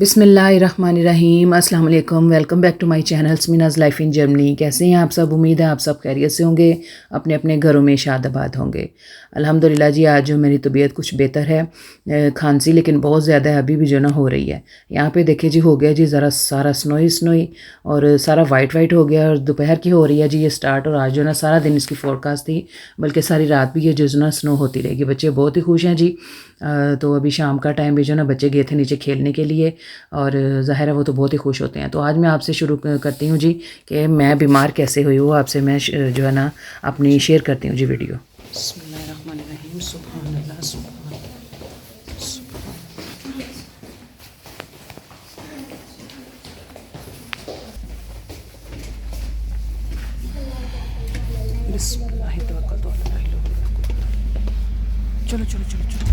बिस्मिल्लाहिर्रहमानिर्रहीम, अस्सलाम वालेकुम। Welcome back to my channel Sminaz life in Germany. कैसे हैं आप सब? उम्मीद है आप सब खैरियत से होंगे, अपने अपने घरों में शादाबाद होंगे। अल्हम्दुलिल्लाह जी, आज जो मेरी तबीयत कुछ बेहतर है। खांसी लेकिन बहुत ज़्यादा है, अभी भी जो ना हो रही है। यहाँ पे देखिए जी, हो गया जी ज़रा सारा स्नोई स्नोई और सारा वाइट वाइट हो गया और दोपहर की हो रही है जी ये स्टार्ट। और आज जो ना सारा दिन इसकी फोरकास्ट थी, बल्कि सारी रात भी ये जो ना स्नो होती रहेगी। बच्चे बहुत ही खुश हैं जी। तो अभी शाम का टाइम भी जो ना बच्चे गए थे नीचे खेलने के लिए और ज़ाहिर है वो तो बहुत ही खुश होते हैं। तो आज मैं आपसे शुरू करती हूँ जी कि मैं बीमार कैसे हुई हूँ। आपसे मैं जो है ना अपनी शेयर करती हूँ जी वीडियो। बिस्मिल्लाहिर्रहमानिर्रहीम, सुभानअल्लाह, बिस्मिल्लाह, तवक्कलतु अलल्लाह। चलो चलो चलो चलो,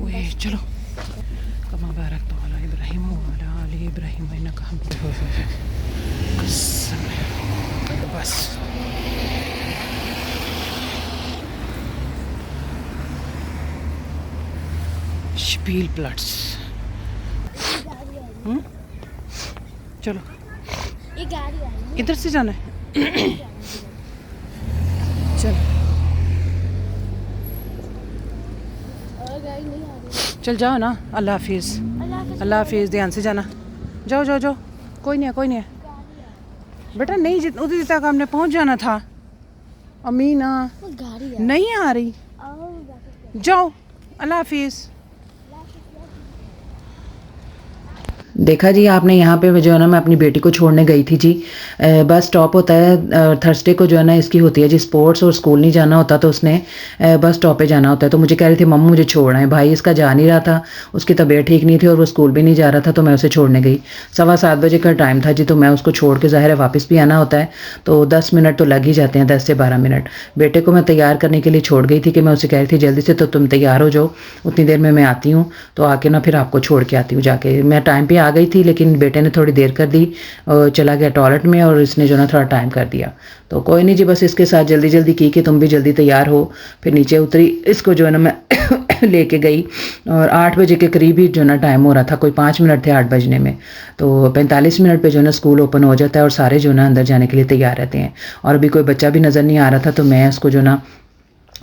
ओए चलो। कमा बारकतु अला इब्राहीम व अला आलि इब्राहीम इन्नका हमीदुम मजीद। बस शपील प्लट्स। चलो, इधर से जाना है। चल चल जाओ ना। अल्लाह हाफिज़, अल्लाह हाफिज़। ध्यान से जाना। जाओ जाओ जाओ, कोई नहीं है, कोई नहीं है बेटा। नहीं, उधर तक हमने पहुंच जाना था। अमीना नहीं आ रही। जाओ, अल्लाह हाफिज़। देखा जी आपने, यहाँ पे जो है ना मैं अपनी बेटी को छोड़ने गई थी जी। बस स्टॉप होता है थर्सडे को जो है ना इसकी होती है जी स्पोर्ट्स, और स्कूल नहीं जाना होता तो उसने बस स्टॉप पे जाना होता है। तो मुझे कह रही थी मम्मा मुझे छोड़ना है। भाई इसका जा नहीं रहा था, उसकी तबीयत ठीक नहीं थी और वो स्कूल भी नहीं जा रहा था, तो मैं उसे छोड़ने गई। 7:15 बजे का टाइम था जी। तो मैं उसको छोड़ के ज़ाहिर है वापस भी आना होता है, तो 10 मिनट तो लग ही जाते हैं, 10 से 12 मिनट। बेटे को मैं तैयार करने के लिए छोड़ गई थी कि मैं उसे कह रही थी जल्दी से तो तुम तैयार हो जाओ, उतनी देर में मैं आती हूँ, तो आके ना फिर आपको छोड़ के आती हूँ जाके। मैं टाइम पे आ गई थी लेकिन बेटे ने थोड़ी देर कर दी और चला गया टॉयलेट में, और इसने जो ना थोड़ा टाइम कर दिया। तो कोई नहीं जी, बस इसके साथ जल्दी जल्दी की कि तुम भी जल्दी तैयार हो। फिर नीचे उतरी, इसको जो है ना मैं लेके गई और 8 बजे के करीब ही जो ना टाइम हो रहा था, कोई 5 मिनट थे 8 बजने में। तो 45 मिनट पे जो ना स्कूल ओपन हो जाता है और सारे जो ना अंदर जाने के लिए तैयार रहते हैं। और अभी कोई बच्चा भी नज़र नहीं आ रहा था, तो मैं उसको जो ना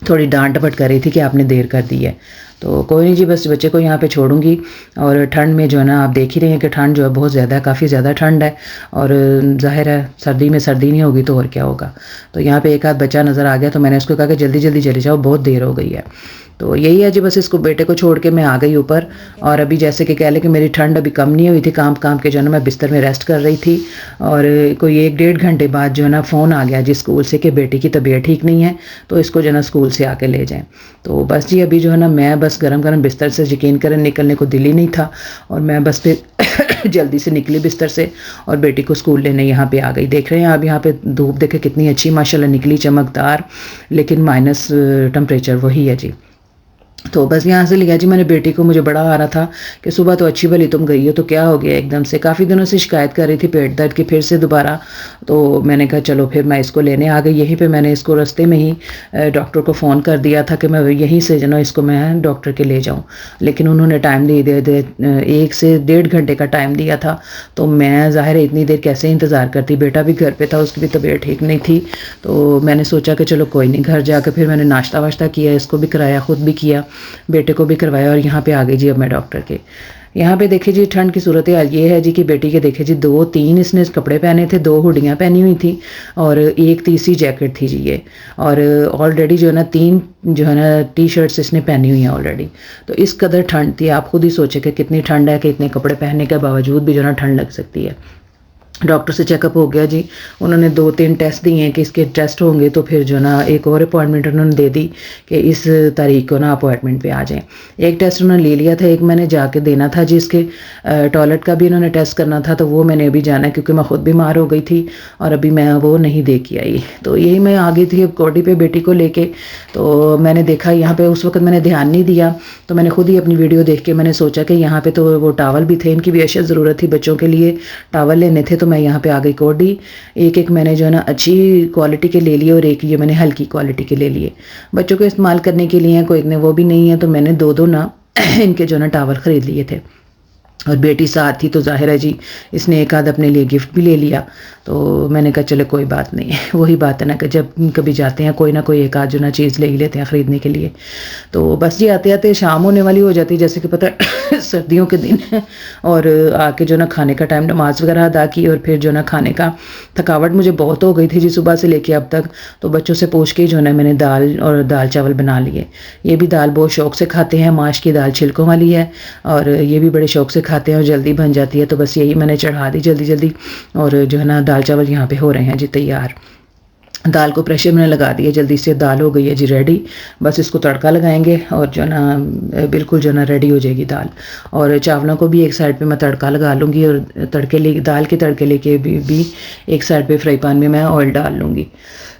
थोड़ी डांट डपट कर रही थी कि आपने देर कर दी है। तो कोई नहीं जी, बस बच्चे को यहाँ पे छोड़ूंगी। और ठंड में जो है ना आप देख ही रहे हैं कि ठंड जो है बहुत ज़्यादा है, काफ़ी ज़्यादा ठंड है। और ज़ाहिर है सर्दी में सर्दी नहीं होगी तो और क्या होगा। तो यहाँ पे एक आध बच्चा नज़र आ गया, तो मैंने उसको कहा कि जल्दी जल्दी चले जाओ, बहुत देर हो गई है। तो यही है जी, बस इसको बेटे को छोड़ के मैं आ गई ऊपर। और अभी जैसे कि कह लें कि मेरी ठंड अभी कम नहीं हुई थी, काम काम के जो है ना मैं बिस्तर में रेस्ट कर रही थी। और कोई 1-1.5 घंटे बाद जो है ना फ़ोन आ गया जी स्कूल से कि बेटी की तबीयत ठीक नहीं है, तो इसको जो है ना स्कूल से आके ले जाएं। तो बस जी अभी जो है ना मैं बस गरम गरम बिस्तर से, यकीन करें निकलने को दिल ही नहीं था, और मैं बस फिर जल्दी से निकली बिस्तर से और बेटी को स्कूल लेने यहाँ पे आ गई। देख रहे हैं आप यहाँ पे धूप देखे कितनी अच्छी माशाल्लाह निकली, चमकदार, लेकिन माइनस टेम्परेचर वही है जी। तो बस यहाँ से लिया जी मैंने बेटी को। मुझे बड़ा आ रहा था कि सुबह तो अच्छी भली तुम गई हो, तो क्या हो गया एकदम से। काफ़ी दिनों से शिकायत कर रही थी पेट दर्द की, फिर से दोबारा। तो मैंने कहा चलो फिर मैं इसको लेने आ गई। यहीं पे मैंने इसको रास्ते में ही डॉक्टर को फ़ोन कर दिया था कि मैं यहीं से जो ना इसको मैं डॉक्टर के ले जाऊँ। लेकिन उन्होंने टाइम दे 1 से 1.5 घंटे का टाइम दिया था। तो मैं ज़ाहिर है इतनी देर कैसे इंतज़ार करती। बेटा भी घर पर था, उसकी भी तबीयत ठीक नहीं थी। तो मैंने सोचा कि चलो कोई नहीं, घर जाकर फिर मैंने नाश्ता वाश्ता किया, इसको भी कराया, ख़ुद भी किया, बेटे को भी करवाया, और यहाँ पे आ गई जी अब मैं डॉक्टर के। यहाँ पे देखिए जी ठंड की सूरत हाल ये है जी कि बेटी के देखे जी 2-3 इसने कपड़े पहने थे, 2 हुडियाँ पहनी हुई थी और एक तीसरी जैकेट थी जी ये। और ऑलरेडी जो है ना 3 जो है ना टी शर्ट्स इसने पहनी हुई हैं ऑलरेडी। तो इस कदर ठंड थी, आप खुद ही सोचे कि कितनी ठंड है कि इतने कपड़े पहनने के बावजूद भी जो है ना ठंड लग सकती है। डॉक्टर से चेकअप हो गया जी। उन्होंने 2-3 टेस्ट दिए हैं कि इसके टेस्ट होंगे तो फिर जो ना एक और अपॉइंटमेंट उन्होंने दे दी कि इस तारीख को ना अपॉइंटमेंट पे आ जाएं। एक टेस्ट उन्होंने ले लिया था, एक मैंने जाके देना था जी। इसके टॉयलेट का भी उन्होंने टेस्ट करना था, तो वो मैंने अभी जाना है क्योंकि मैं ख़ुद बीमार हो गई थी और अभी मैं वो नहीं दे के आई। तो यही मैं आ गई थी अब कोटी पे बेटी को लेके। तो मैंने देखा यहाँ पे, उस वक्त मैंने ध्यान नहीं दिया, तो मैंने खुद ही अपनी वीडियो देख के मैंने सोचा कि यहाँ पे तो वो टावल भी थे, इनकी भी अशद ज़रूरत थी, बच्चों के लिए टावल लेने थे। तो मैं यहाँ पे आ गई कोडी। एक मैंने जो है ना अच्छी क्वालिटी के ले लिए और एक ये मैंने हल्की क्वालिटी के ले लिए, बच्चों को इस्तेमाल करने के लिए। कोई इतने वो भी नहीं है, तो मैंने 2-2 ना इनके जो ना टावल ख़रीद लिए थे। और बेटी साथ थी तो ज़ाहिर है जी इसने एक आध अपने लिए गिफ्ट भी ले लिया। तो मैंने कहा चलो कोई बात नहीं वही बात है ना कि जब कभी जाते हैं कोई ना कोई एक आध जो ना चीज़ ले ही लेते हैं ख़रीदने के लिए। तो बस जी आते आते शाम होने वाली हो जाती है जैसे कि पता है सर्दियों के दिन है। और आके जो ना खाने का टाइम नमाज़ वगैरह अदा की और फिर जो ना खाने का थकावट मुझे बहुत हो गई थी जी सुबह से लेके अब तक। तो बच्चों से पूछ के जो है मैंने दाल और दाल चावल बना लिए। ये भी दाल बहुत शौक़ से खाते हैं, माश की दाल छिलकों वाली है और ये भी बड़े शौक़ से खाते हैं और जल्दी बन जाती है। तो बस यही मैंने चढ़ा दी जल्दी जल्दी और जो है ना दाल चावल यहाँ पे हो रहे हैं जी तैयार। दाल को प्रेशर में लगा दिया, जल्दी से दाल हो गई है जी रेडी। बस इसको तड़का लगाएंगे और जो ना बिल्कुल जो ना रेडी हो जाएगी दाल। और चावलों को भी एक साइड पे मैं तड़का लगा लूँगी और तड़के ले दाल के तड़के लेके भी एक साइड पे फ्राई पैन में मैं ऑयल डाल लूँगी।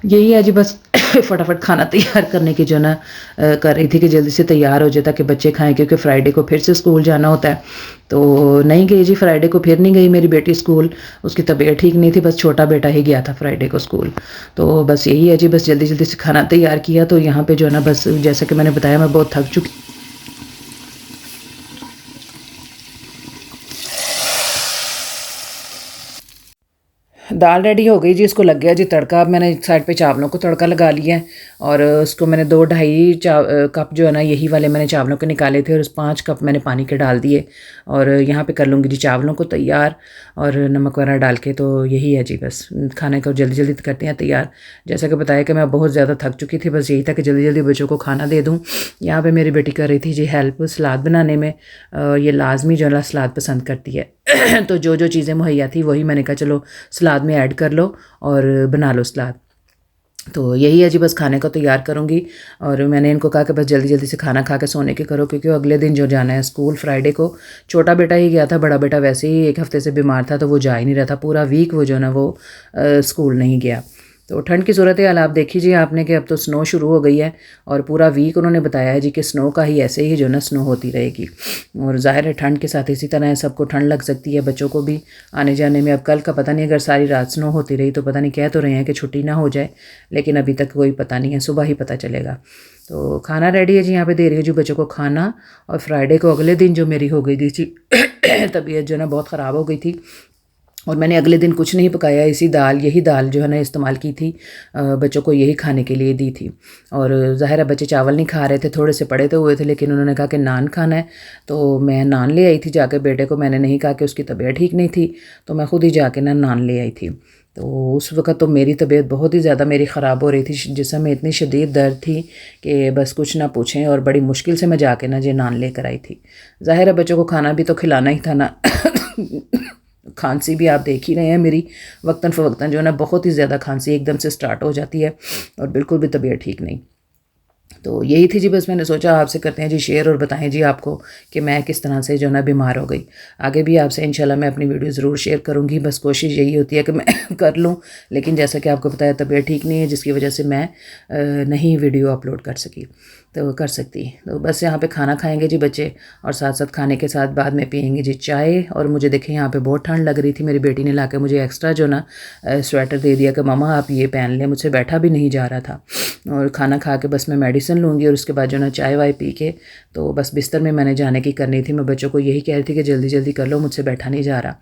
यही है जी बस फटाफट खाना तैयार करने की जो ना कर रही थी कि जल्दी से तैयार हो जाए ताकि बच्चे खाएं, क्योंकि फ्राइडे को फिर से स्कूल जाना होता है। तो नहीं गई जी फ्राइडे को, फिर नहीं गई मेरी बेटी स्कूल, उसकी तबीयत ठीक नहीं थी, बस छोटा बेटा ही गया था फ्राइडे को स्कूल। तो बस यही है जी, बस जल्दी जल्दी से खाना तैयार किया। तो यहाँ पे जो है ना बस जैसा कि मैंने बताया मैं बहुत थक चुकी। दाल रेडी हो गई जी, इसको लग गया जी तड़का। अब मैंने एक साइड पे चावलों को तड़का लगा लिया है और उसको मैंने 2-2.5 कप जो है ना यही वाले मैंने चावलों के निकाले थे और उस 5 कप मैंने पानी के डाल दिए। और यहाँ पे कर लूँगी जी चावलों को तैयार और नमक वगैरह डाल के। तो यही है जी, बस खाने को जल्दी जल्दी करते हैं तैयार। जैसा कि बताया कि मैं बहुत ज़्यादा थक चुकी थी, बस यही था कि जल्दी जल्दी बच्चों को खाना दे दूँ। यहाँ पर मेरी बेटी कर रही थी जी हेल्प सलाद बनाने में। ये लाजमी जो है सलाद पसंद करती है तो जो जो चीज़ें मुहैया थी वही मैंने कहा चलो सलाद में ऐड कर लो और बना लो सलाद। तो यही है जी, बस खाने को तैयार करूँगी। और मैंने इनको कहा कि बस जल्दी जल्दी से खाना खा के सोने की करो, क्योंकि अगले दिन जो जाना है स्कूल फ्राइडे को। छोटा बेटा ही गया था, बड़ा बेटा वैसे ही 1 हफ़्ते से बीमार था तो वो जा ही नहीं रहा था। पूरा वीक वो जो ना वो स्कूल नहीं गया। तो ठंड की सूरत हाल आप देख लीजिए आपने कि अब तो स्नो शुरू हो गई है और पूरा वीक उन्होंने बताया है जी कि स्नो का ही ऐसे ही जो ना स्नो होती रहेगी। और ज़ाहिर है ठंड के साथ इसी तरह सबको ठंड लग सकती है, बच्चों को भी आने जाने में। अब कल का पता नहीं, अगर सारी रात स्नो होती रही तो पता नहीं, कह तो रहे हैं कि छुट्टी ना हो जाए, लेकिन अभी तक कोई पता नहीं है, सुबह ही पता चलेगा। तो खाना रेडी है जी, यहाँ पे दे रही हूँ जी बच्चों को खाना। और फ्राइडे को अगले दिन जो मेरी हो गई थी जी तबीयत जो ना बहुत ख़राब हो गई थी और मैंने अगले दिन कुछ नहीं पकाया, यही दाल जो है ना इस्तेमाल की थी, बच्चों को यही खाने के लिए दी थी। और ज़ाहिर है बच्चे चावल नहीं खा रहे थे, थोड़े से पड़े तो हुए थे, लेकिन उन्होंने कहा कि नान खाना है। तो मैं नान ले आई थी जाके बेटे को, मैंने नहीं कहा कि उसकी तबीयत ठीक नहीं थी, तो मैं ख़ुद ही जाके ना नान ले आई थी। तो उस वक़्त तो मेरी तबीयत बहुत ही ज़्यादा मेरी ख़राब हो रही थी, जिसमें में इतनी शदीद दर्द थी कि बस कुछ ना पूछें। और बड़ी मुश्किल से मैं जाके ना जी नान लेकर आई थी। ज़ाहिर है बच्चों को खाना भी तो खिलाना ही था ना खांसी भी आप देख ही रहे हैं मेरी, वक्तन फ़वक्तन जो है ना बहुत ही ज़्यादा खांसी एकदम से स्टार्ट हो जाती है और बिल्कुल भी तबीयत ठीक नहीं। तो यही थी जी, बस मैंने सोचा आपसे करते हैं जी शेयर और बताएं जी आपको कि मैं किस तरह से जो ना बीमार हो गई। आगे भी आपसे इंशाल्लाह मैं अपनी वीडियो ज़रूर शेयर करूँगी, बस कोशिश यही होती है कि मैं कर लूँ, लेकिन जैसा कि आपको पता है तबीयत ठीक नहीं है, जिसकी वजह से मैं नहीं वीडियो अपलोड कर सकी तो कर सकती। तो बस यहाँ पे खाना खाएंगे जी बच्चे और साथ साथ खाने के साथ बाद में पियेंगे जी चाय। और मुझे देखें यहाँ पे बहुत ठंड लग रही थी, मेरी बेटी ने लाके मुझे एक्स्ट्रा जो ना स्वेटर दे दिया कि मामा आप ये पहन लें, मुझसे बैठा भी नहीं जा रहा था। और खाना खा के बस मैं मेडिसिन लूँगी और उसके बाद जो ना चाय वाय पी के तो बस बिस्तर में मैंने जाने की करनी थी। मैं बच्चों को यही कह रही थी कि जल्दी जल्दी कर लो, मुझसे बैठा नहीं जा रहा।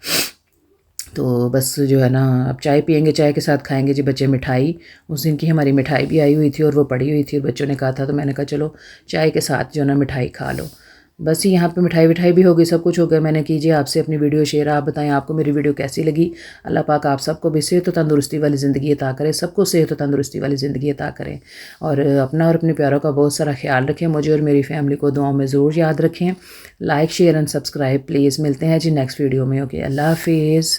तो बस जो है ना अब चाय पियेंगे, चाय के साथ खाएंगे जी बच्चे मिठाई। उस दिन की हमारी मिठाई भी आई हुई थी और वो पड़ी हुई थी और बच्चों ने कहा था, तो मैंने कहा चलो चाय के साथ जो ना मिठाई खा लो। बस यहाँ पे मिठाई विठाई भी हो गई, सब कुछ हो गया। मैंने कीजिए आपसे अपनी वीडियो शेयर, आप बताएं आपको मेरी वीडियो कैसी लगी। अल्लाह पाक आप सबको भी सेहत और तंदुरुस्ती वाली ज़िंदगी अता करें, सबको सेहत और तंदुरुस्ती वाली ज़िंदगी अता करें। और अपना और अपने प्यारों का बहुत सारा ख्याल रखें। मुझे और मेरी फैमिली को दुआओं में ज़रूर याद रखें। Like share and subscribe please. मिलते हैं जी नेक्स्ट वीडियो में। ओके, अल्लाह हाफिज़।